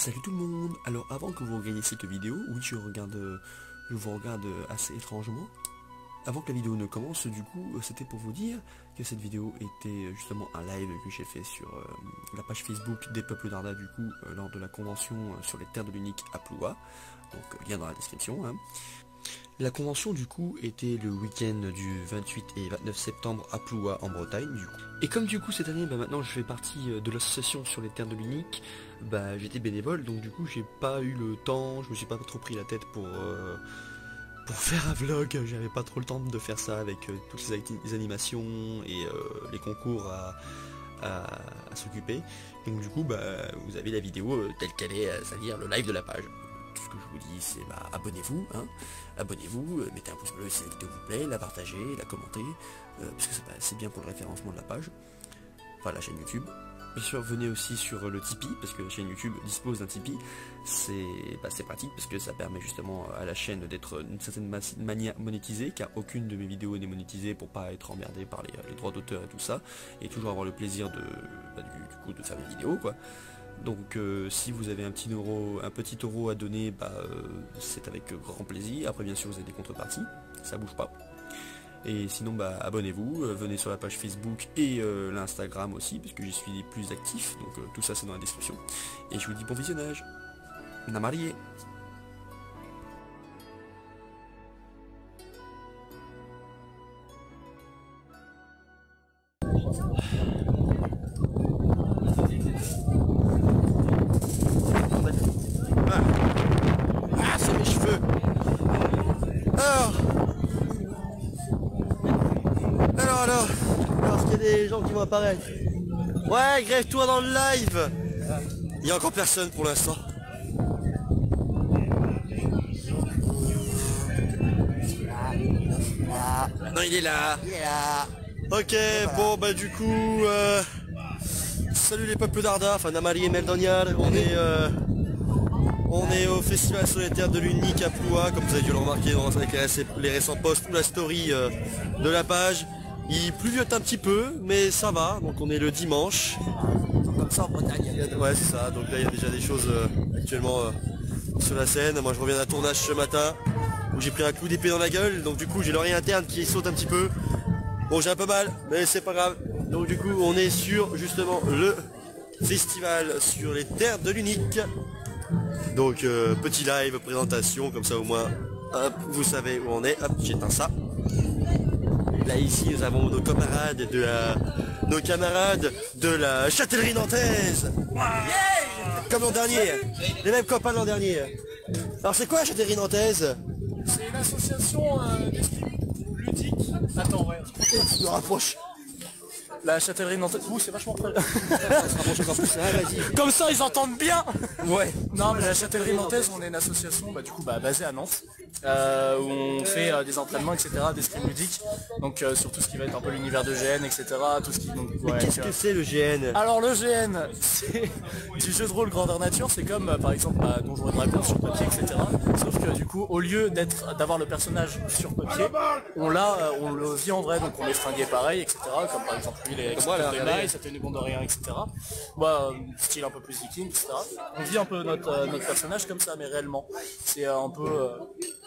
Salut tout le monde. Alors avant que vous regardiez cette vidéo, oui je vous regarde assez étrangement. Avant que la vidéo ne commence, du coup, c'était pour vous dire que cette vidéo était justement un live que j'ai fait sur la page Facebook des Peuples d'Arda, du coup, lors de la convention sur les terres de l'unique à Ploua. Donc lien dans la description. Hein. La convention du coup était le week-end du 28 et 29 septembre à Ploua en Bretagne du coup. Et comme du coup cette année maintenant je fais partie de l'association sur les terres de l'unique, j'étais bénévole donc du coup j'ai pas eu le temps, je me suis pas trop pris la tête pour faire un vlog, j'avais pas trop le temps de faire ça avec toutes les animations et les concours à s'occuper. Donc du coup vous avez la vidéo telle qu'elle est, c'est-à-dire le live de la page. Tout ce que je vous dis c'est abonnez-vous, hein. Abonnez-vous, mettez un pouce bleu si la vidéo vous plaît, la partagez, la commentez, parce que c'est bien pour le référencement de la page, enfin la chaîne YouTube. Bien sûr venez aussi sur le Tipeee, parce que la chaîne YouTube dispose d'un Tipeee, c'est pratique parce que ça permet justement à la chaîne d'être d'une certaine manière monétisée, car aucune de mes vidéos n'est monétisée pour pas être emmerdé par les droits d'auteur et tout ça, et toujours avoir le plaisir de faire mes vidéos quoi. Donc si vous avez un petit euro à donner, c'est avec grand plaisir. Après bien sûr vous avez des contreparties, ça bouge pas. Et sinon abonnez-vous, venez sur la page Facebook et l'Instagram aussi, parce que j'y suis les plus actifs, donc tout ça c'est dans la description. Et je vous dis bon visionnage. Namarié. C'est mes cheveux. Alors, parce qu'il y a des gens qui vont apparaître. Ouais, grève-toi dans le live. Il y a encore personne pour l'instant. Non, il est là. Ok, bon du coup, salut les peuples d'Arda, enfin Namari et Meldonial, on est au festival sur les terres de l'unique à Ploua, comme vous avez dû le remarquer dans les récents posts ou la story de la page. Il pluviote un petit peu, mais ça va, donc on est le dimanche. Comme ça en Bretagne. Ouais c'est ça, donc là il y a déjà des choses actuellement sur la scène. Moi je reviens d'un tournage ce matin, où j'ai pris un coup d'épée dans la gueule, donc du coup j'ai l'oreille interne qui saute un petit peu. Bon j'ai un peu mal, mais c'est pas grave. Donc du coup on est sur justement le festival sur les terres de l'unique. Donc petit live, présentation, comme ça au moins hop, vous savez où on est. Hop, j'éteins ça. Là ici nous avons nos camarades de la châtellerie nantaise. Comme l'an dernier, les mêmes copains de l'an dernier. Alors c'est quoi la châtellerie nantaise? C'est une association d'esprit ludique. Attends, ouais. Je me rapproche. La châtellerie nantaise. Ouh, c'est vachement près. Vas-y. Comme ça, ils entendent bien. Ouais. Non, mais la châtellerie nantaise, on est une association basée à Nantes, où on fait des entraînements, etc., d'esprit ludique. Donc sur tout ce qui va être un peu l'univers de GN, etc. Tout ce qui. Donc, ouais, qu'est-ce que c'est le GN? Alors le GN, c'est du jeu de rôle grandeur nature. C'est comme par exemple Donjons et Dragons sur papier, etc. Sauf que du coup, au lieu d'avoir le personnage sur papier, on le vit en vrai. Donc on est fringué pareil, etc. Comme par exemple lui, les des mailles, ça tenait bon de rien, etc. Style un peu plus viking, etc. On vit un peu notre personnage comme ça, mais réellement. C'est un peu...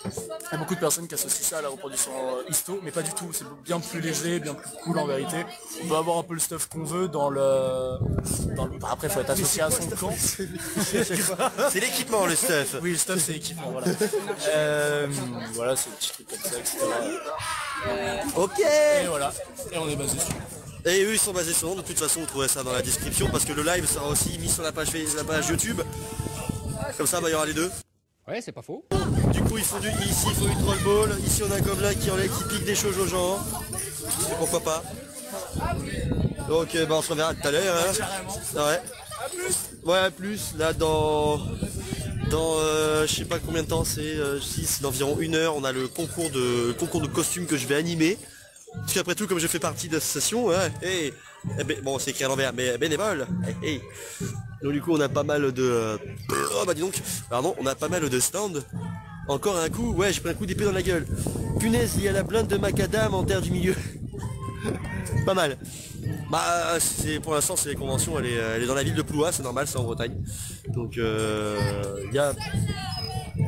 Il y a beaucoup de personnes qui associent ça à la reproduction histo, mais pas du tout. C'est bien plus léger, bien plus cool en vérité. On peut avoir un peu le stuff qu'on veut dans le... Après, il faut être associé à son camp. C'est l'équipement, le stuff. Oui, le stuff, c'est l'équipement, voilà. Voilà, c'est des petits trucs comme ça, etc. Ok. Et voilà, et on est basé dessus. Et eux ils sont basés sur nous, de toute façon vous trouverez ça dans la description parce que le live sera aussi mis sur la page YouTube. Comme ça il y aura les deux. Ouais c'est pas faux. Du coup ici il faut du trollball, ici on a un gobelin qui pique des choses aux gens. Et pourquoi pas. Donc on se reverra tout à l'heure hein. Ouais. Ouais à plus, là dans je sais pas combien de temps c'est, c'est d'environ 1 heure, on a le concours de costumes que je vais animer. Parce qu'après tout, comme je fais partie de l'association, bon c'est écrit à l'envers, mais bénévole. Donc du coup on a pas mal de... on a pas mal de stands. Encore un coup, ouais j'ai pris un coup d'épée dans la gueule. Punaise, il y a la blinde de macadam en terre du milieu. Pas mal. Bah pour l'instant c'est les conventions, elle est dans la ville de Ploua, c'est normal, c'est en Bretagne. Donc il y a.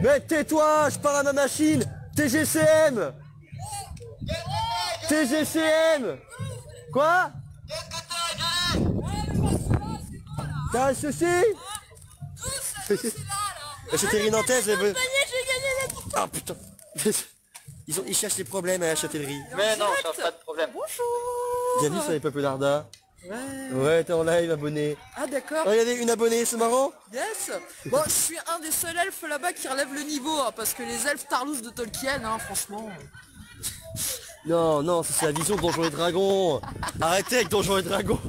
Mais tais-toi, je parle à ma machine. TGCM. TGCM. Quoi? T'as un souci? C'était une nantaise, elle veut. Ah putain. Ils cherchent les problèmes à la châtellerie. Mais non, je cherche pas de problème. Bienvenue sur les peuples d'Arda. Ouais, t'es en live, abonné. Ah d'accord. Regardez, une abonnée, c'est marrant. Yes. Bon, je suis un des seuls elfes là-bas qui relève le niveau, hein, parce que les elfes Tarlous de Tolkien, hein, franchement. Non, non, ça, c'est la vision de Donjons et Dragons. Arrêtez avec Donjons et Dragons.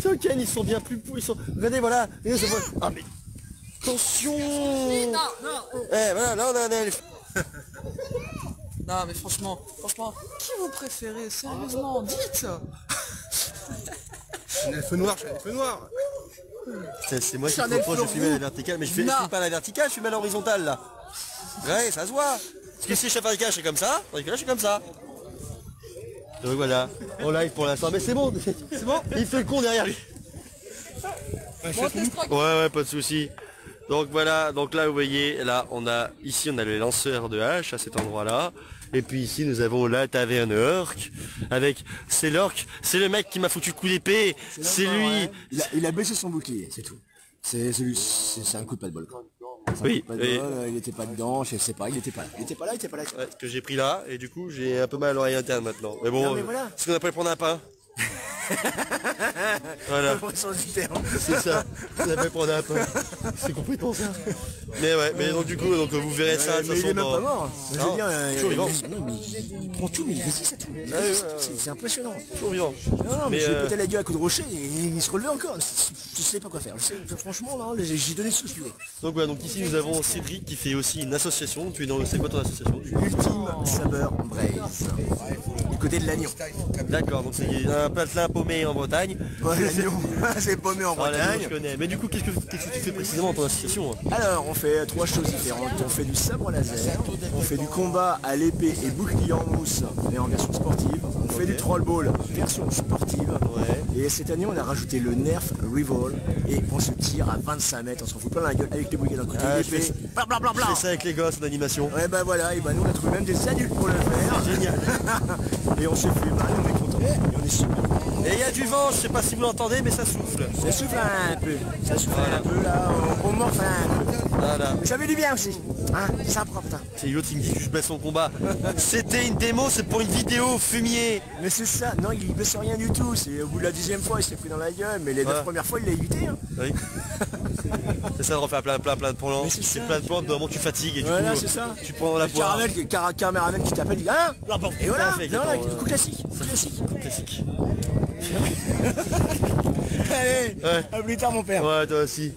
Tolkien, ils sont bien plus ils sont. Regardez, voilà. Ah mais. Attention. Non, non. Eh, voilà, là on a un elfe. Non mais franchement, qui vous préférez? Sérieusement, dites. Un elfe noir, je suis un elfe noir. C'est moi qui C'est un propose de elfe filmer à la roux. verticale, mais je filme Non. pas à la verticale, je filme à l'horizontale là. Ouais, ça se voit. Parce que si je fais vertical, je suis comme ça, tandis que là je suis comme ça. Donc voilà, en live pour l'instant, mais c'est bon, c'est bon, il fait le con derrière lui. Ouais, pas de souci. Donc voilà, donc là vous voyez, là ici on a le lanceur de hache à cet endroit là. Et puis ici nous avons la taverne orc avec c'est l'orc, c'est le mec qui m'a foutu le coup d'épée, c'est lui. Il a baissé son bouclier, c'est tout. C'est un coup de pas de bol. Oui, Il était pas dedans, je sais pas, il était pas là. Il était pas là. Ouais, que j'ai pris là et du coup j'ai un peu mal à l'oreille interne maintenant. Mais bon, Non, mais voilà. ce qu'on appelle prendre un pain. Voilà, c'est ça. On appelle prendre un pain. C'est complètement ça. Mais ouais, mais donc du coup, donc vous verrez ça. Mais il est même pas mort. Je veux dire, toujours vivant. non, mais il prend tout, mais il résiste à tout. C'est impressionnant. Toujours vivant. Non, mais Mais, je lui ai pété la gueule à coup de rocher et il se relevait encore. Je sais pas quoi faire. Franchement, là, j'ai donné ce que je voulais. Donc voilà, donc ici nous avons Cédric qui fait aussi une association. Tu es dans le. C'est quoi ton association? Ultime Saber Braise. Du côté de l'Agnon. D'accord, donc c'est un patelin paumé en Bretagne. Ouais, l'Agnon, c'est paumé en Ah, l'Agnon, je Bretagne. connais. Mais du coup, qu'est-ce que tu fais précisément dans ton association? Alors, on fait 3 choses différentes. On fait du sabre laser, on fait du combat à l'épée et bouclier en mousse, mais en version sportive. On fait du troll ball, version sportive. Ouais. Et cette année, on a rajouté le Nerf Revol et on se tire à 25 mètres. On s'en fout plein la gueule avec les boucliers d'un côté, Ah, je l'épée. fais- Blablabla. Je fais ça avec les gosses en animation. Ouais, bah voilà, et bah nous, on a trouvé même des adultes pour le faire. Génial. Et on se fait mal, on est content. Et on est super. Et il y a du vent, je sais pas si vous l'entendez, mais ça souffle. Ça souffle un peu. Ça souffle un peu là, on morfle un peu. Voilà. Mais ça fait du bien aussi. Hein, ça prend putain. C'est l'autre qui me dit que je baisse son combat. C'était une démo, c'est pour une vidéo fumier. Mais c'est ça, non, il baisse rien du tout. C'est au bout de la 10e fois, il s'est pris dans la gueule, mais les 9 premières fois, il l'a évité. Hein. Oui. C'est ça de refaire plein de plans. Mais c'est ça. Plein de plans, d'un moment tu fatigues et du Voilà, coup c'est ça. tu prends la poire. Caramel qui t'appelle, il dit hein. Et voilà, fait, non, exactement, coup classique. Classique. Allez, Ouais. à plus tard mon père. Ouais, toi aussi.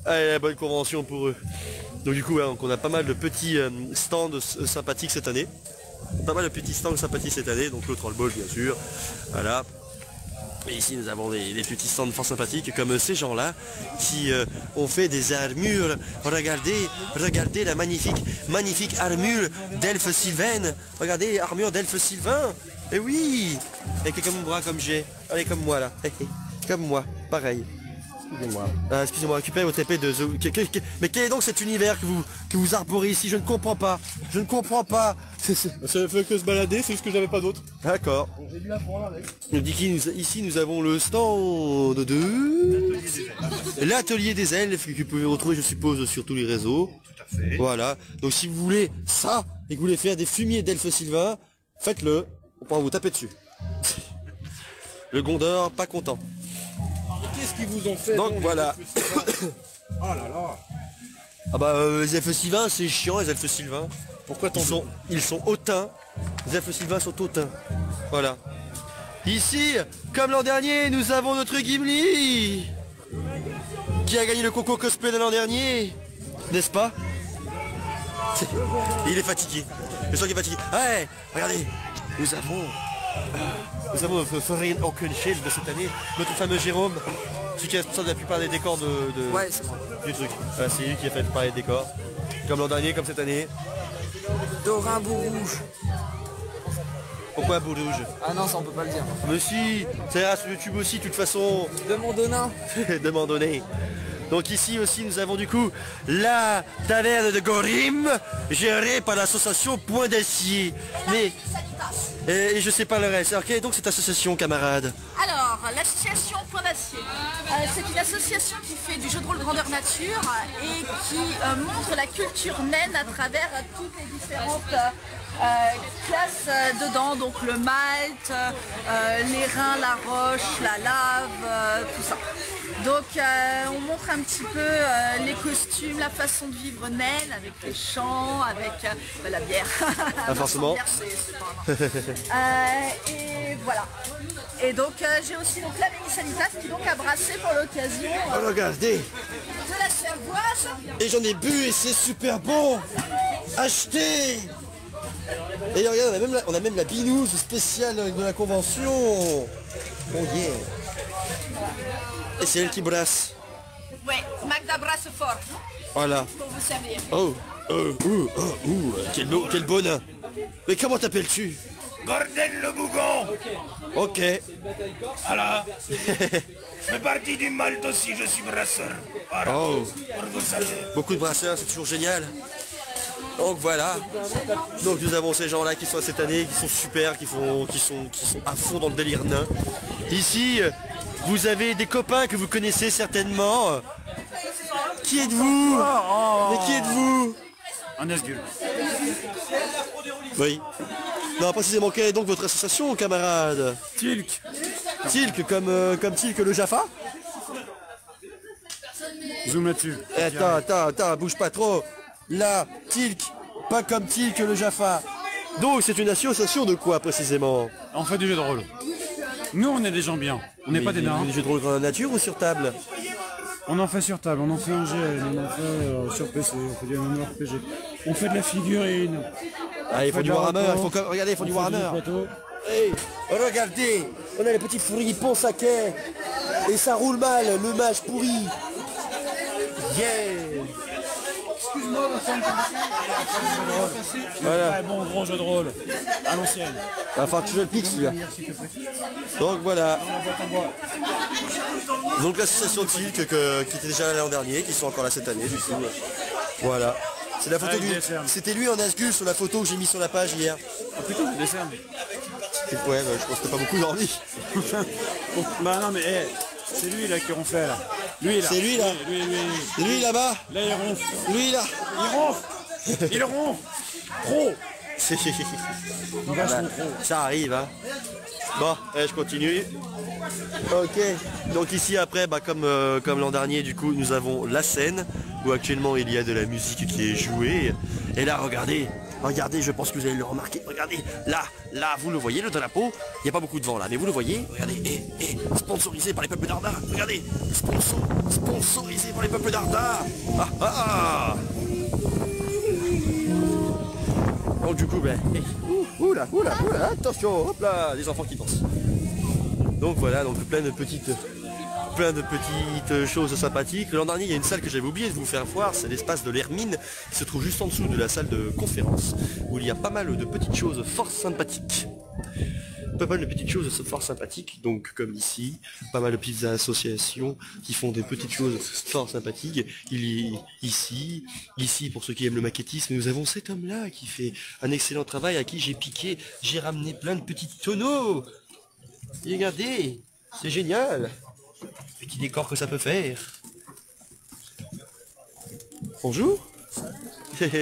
Allez, la bonne convention pour eux. Donc du coup, ouais, donc on a pas mal de petits stands sympathiques cette année. Pas mal de petits stands sympathiques cette année, donc le trollball bien sûr. Voilà. Et ici nous avons des petits stands fort sympathiques comme ces gens-là qui ont fait des armures. Regardez la magnifique armure d'elfe sylvaine. Regardez, armure d'elfe sylvain. Et oui. Et que comme bras comme j'ai. Allez comme moi là. Comme moi, pareil. Excusez-moi. Excusez-moi, récupérez votre épée de The... Mais quel est donc cet univers que vous arborez ici? Je ne comprends pas. Je ne comprends pas. Ça fait que se balader, c'est juste que j'avais pas d'autre. D'accord. Il dit qu'ici nous avons le stand de l'atelier des elfes que vous pouvez retrouver je suppose sur tous les réseaux. Tout à fait. Voilà. Donc si vous voulez ça et que vous voulez faire des fumiers d'elfes sylvains, faites-le. On pourra vous taper dessus. Le Gondor pas content. Qu'est-ce qu'ils vous ont fait Donc voilà. Oh là là. Ah bah les elfes sylvains c'est chiant les elfes sylvains. Pourquoi Ils sont hautains. Les elfes sylvains sont hautains. Voilà. Ici, comme l'an dernier, nous avons notre Gimli qui a gagné le concours cosplay de l'an dernier. N'est-ce pas? Il est fatigué. Je sens qu'il est fatigué. Ouais, regardez. Nous avons notre Foreign Oakenshield de cette année. Notre fameux Jérôme. Celui qui est responsable de la plupart des décors Ouais, c'est moi. du truc. Voilà, c'est lui qui a fait préparer les décors. Comme l'an dernier, comme cette année. Dorin Bourrouge. Pourquoi boule rouge? Ah non, ça on peut pas le dire. Mais si, ça ira sur YouTube aussi, de toute façon. De mon donin. De m'en donner. Donc ici aussi nous avons du coup la taverne de Gorim, gérée par l'association Point d'Acier. Mais et je sais pas le reste. Alors quelle est donc cette association, camarade? Alors, l'association Point d'Acier, c'est une association qui fait du jeu de rôle grandeur nature et qui montre la culture naine à travers toutes les différentes classes dedans, donc le malt, les reins, la roche, la lave, tout ça. Donc on montre un petit peu les costumes, la façon de vivre naine, avec les chants, avec la bière. Pas forcément. Bière, c'est pas et voilà. Et donc j'ai aussi donc la Ménisanitas qui donc a brassé pour l'occasion Regardez, de la cervoise. et j'en ai bu et c'est super bon. Achetez. Et regarde, on a même la binouse spéciale de la convention. Oh yeah. Et c'est elle qui brasse. Ouais, Magda brasse fort Voilà. pour vous servir. Quel bonheur. Mais comment t'appelles-tu? Gordon le Bougon. Ok. Voilà. Je fais partie du Malte aussi, je suis brasseur. Voilà. Oh, Pour vous saluer. beaucoup de brasseurs, c'est toujours génial. Donc voilà. Donc nous avons ces gens-là qui sont cette année, qui sont super, qui sont à fond dans le délire nain. Ici, vous avez des copains que vous connaissez certainement. Qui êtes-vous? Mais qui êtes-vous? Un Asgul. Oui. Non, précisément, quelle est donc votre association, camarade? Tilk. Tilk, comme Tilk le Jaffa? Zoom là-dessus. Attends, bouge pas trop. Là, Tilk, pas comme Tilk le Jaffa. Donc c'est une association de quoi précisément? On fait du jeu de rôle. Nous, on est des gens bien. On n'est pas des nains. Des jeux de rôle grandeur nature ou sur table? On en fait sur table, on en fait en GL, on en fait sur PC, on fait du MMORPG. On fait de la figurine. Ah, il faut fait du de la Warhammer, reco. regardez, il faut du On fait Warhammer. plateau. Hey, regardez, on a les petits fourripons saquets. Et ça roule mal, le mage pourri. Yeah. Voilà. Très bon gros jeu de rôle, à l'ancienne. Enfin, tu veux le pique celui-là. Donc voilà. Donc l'association Tilk qui était déjà là l'an dernier, qui sont encore là cette année du coup. Voilà. C'est la photo Avec du. des cernes. C'était lui en Asgul sur la photo que j'ai mis sur la page hier. Ah putain, des cernes. Ouais, bah, je pense que t'as pas beaucoup dormi. Bah non mais c'est lui là qui ronflait là. Lui là. C'est lui là. Lui là-bas. Là il ronfle. Lui là. Il ronfle. Il ronfle. Trop. Voilà. Ça arrive hein. Bon, je continue. Ok. Donc ici après, bah, comme l'an dernier, du coup, nous avons la scène où actuellement il y a de la musique qui est jouée. Et là, regardez, je pense que vous allez le remarquer. Regardez, là, vous le voyez, le drapeau. Il n'y a pas beaucoup de vent là, mais vous le voyez. Regardez, sponsorisé par les peuples d'Arda. Regardez, sponsorisé par les peuples d'Arda. Ah ah. Donc du coup, ben, oula, attention, hop là, les enfants qui dansent. Donc voilà, donc plein de petites choses sympathiques. L'an dernier, il y a une salle que j'avais oublié de vous faire voir, c'est l'espace de l'Hermine, qui se trouve juste en dessous de la salle de conférence, où il y a pas mal de petites choses fort sympathiques. Donc comme ici, pas mal de petites associations qui font des petites choses fort sympathiques. Il est ici pour ceux qui aiment le maquettisme, nous avons cet homme-là qui fait un excellent travail, à qui j'ai ramené plein de petits tonneaux. Et regardez, c'est génial. Petit décor que ça peut faire. Bonjour.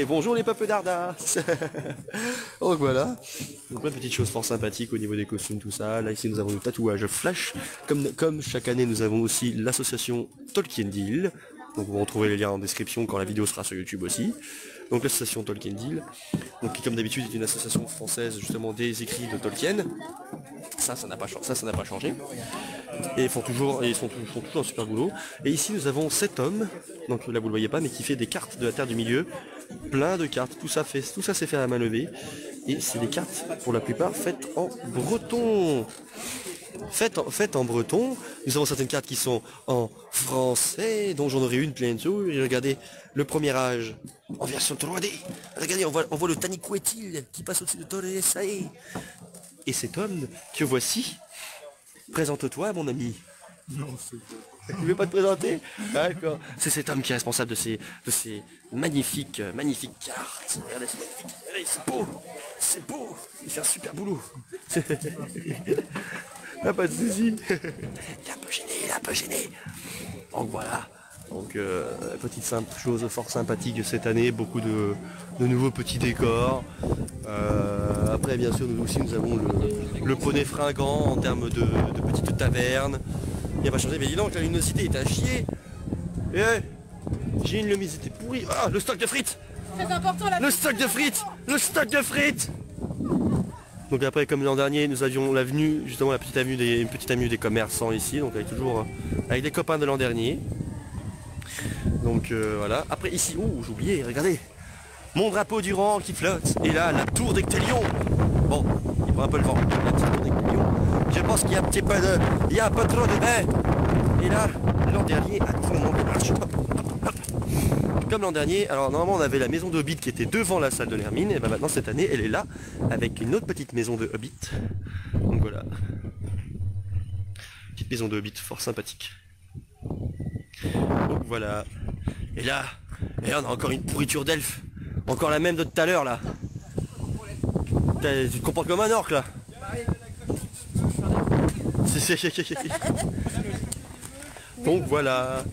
Bonjour les peuples d'Arda. Donc voilà. Donc plein de petites choses fort sympathiques au niveau des costumes, tout ça. Là ici nous avons le tatouage flash. Comme chaque année nous avons aussi l'association Tolkien Deal. Donc vous retrouvez les liens en description quand la vidéo sera sur YouTube aussi. Donc l'association Tolkien Deal, donc qui comme d'habitude est une association française justement des écrits de Tolkien. Ça n'a pas changé. Et ils font toujours un super boulot. Et ici nous avons cet homme, donc là vous le voyez pas, mais qui fait des cartes de la Terre du Milieu. Plein de cartes, tout ça c'est fait à main levée. Et c'est des cartes pour la plupart faites en breton. Faites en breton. Nous avons certaines cartes qui sont en français, dont j'en aurai une pleine de. Et regardez, le premier âge, en version 3D. Regardez, on voit le Taniquetil qui passe au-dessus de Torre Sae. Et cet homme que voici, présente-toi mon ami. Non, c'est Tu ne veux pas te présenter? D'accord. C'est cet homme qui est responsable de ces magnifiques cartes. Regardez, c'est magnifique. Regardez, c'est beau. C'est beau. Il fait un super boulot. Ah, pas de soucis. Il est un peu gêné. Donc voilà. Donc petite chose fort sympathique cette année, beaucoup de nouveaux petits décors. Après bien sûr nous avons le poney fringant en termes de petites tavernes. Il va pas changer, mais dis donc la luminosité est à chier. Et j'ai une luminosité pourrie. Ah, le stock de frites. Très important la Le stock de frites. Le stock de frites. Donc après comme l'an dernier nous avions l'avenue, justement une petite avenue des commerçants ici, donc avec des copains de l'an dernier. Donc voilà. Après ici, j'ai oublié, regardez. Mon drapeau du rang qui flotte. Et là, la tour d'Ectélion. Bon, il prend un peu le vent. La petite tour d'Ectélion. Je pense qu'il y a un petit peu de... Il y a un peu trop de vin. Et là, l'an dernier... Comme l'an dernier, alors normalement on avait la maison de Hobbit qui était devant la salle de l'Hermine. Et ben maintenant cette année, elle est là. Avec une autre petite maison de Hobbit. Donc voilà. Petite maison de Hobbit fort sympathique. Donc voilà. Et là, on a encore une pourriture d'elfe. Encore la même de tout à l'heure là. Tu te comportes comme un orc là. Donc voilà.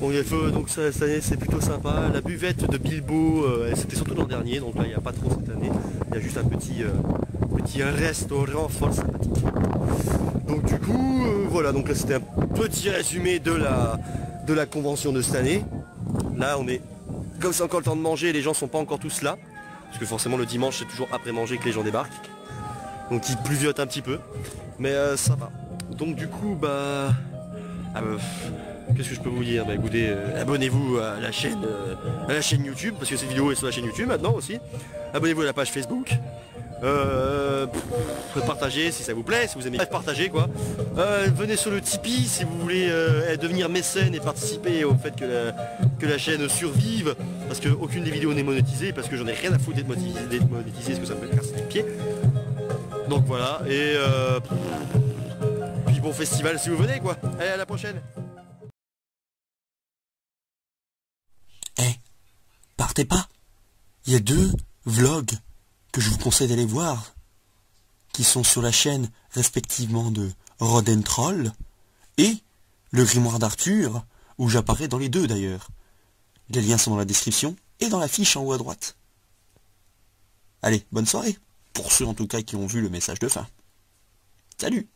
Bon, donc cette année c'est plutôt sympa. La buvette de Bilbo, c'était surtout l'an dernier, donc là il n'y a pas trop cette année. Il y a juste un petit restaurant fort sympathique. Donc du coup, voilà, donc là c'était un petit résumé de la convention de cette année. Là on est, comme c'est encore le temps de manger, les gens sont pas encore tous là. Parce que forcément le dimanche c'est toujours après manger que les gens débarquent. Donc il pluviote un petit peu. Mais ça va. Donc du coup qu'est-ce que je peux vous dire? Bah écoutez, abonnez-vous à la chaîne YouTube, parce que cette vidéo est sur la chaîne YouTube maintenant aussi. Abonnez-vous à la page Facebook. Partagez si ça vous plaît, si vous aimez partager quoi. Venez sur le Tipeee si vous voulez devenir mécène et participer au fait que la chaîne survive, parce que aucune des vidéos n'est monétisée, parce que j'en ai rien à foutre d'être monétisé, parce que ça me fait casser les pieds. Donc voilà, et puis bon festival si vous venez quoi. Allez, à la prochaine. Partez pas. Il y a 2 vlogs que je vous conseille d'aller voir, qui sont sur la chaîne respectivement de Rodentroll et le Grimoire d'Arthur, où j'apparais dans les 2 d'ailleurs. Les liens sont dans la description et dans la fiche en haut à droite. Allez, bonne soirée, pour ceux en tout cas qui ont vu le message de fin. Salut!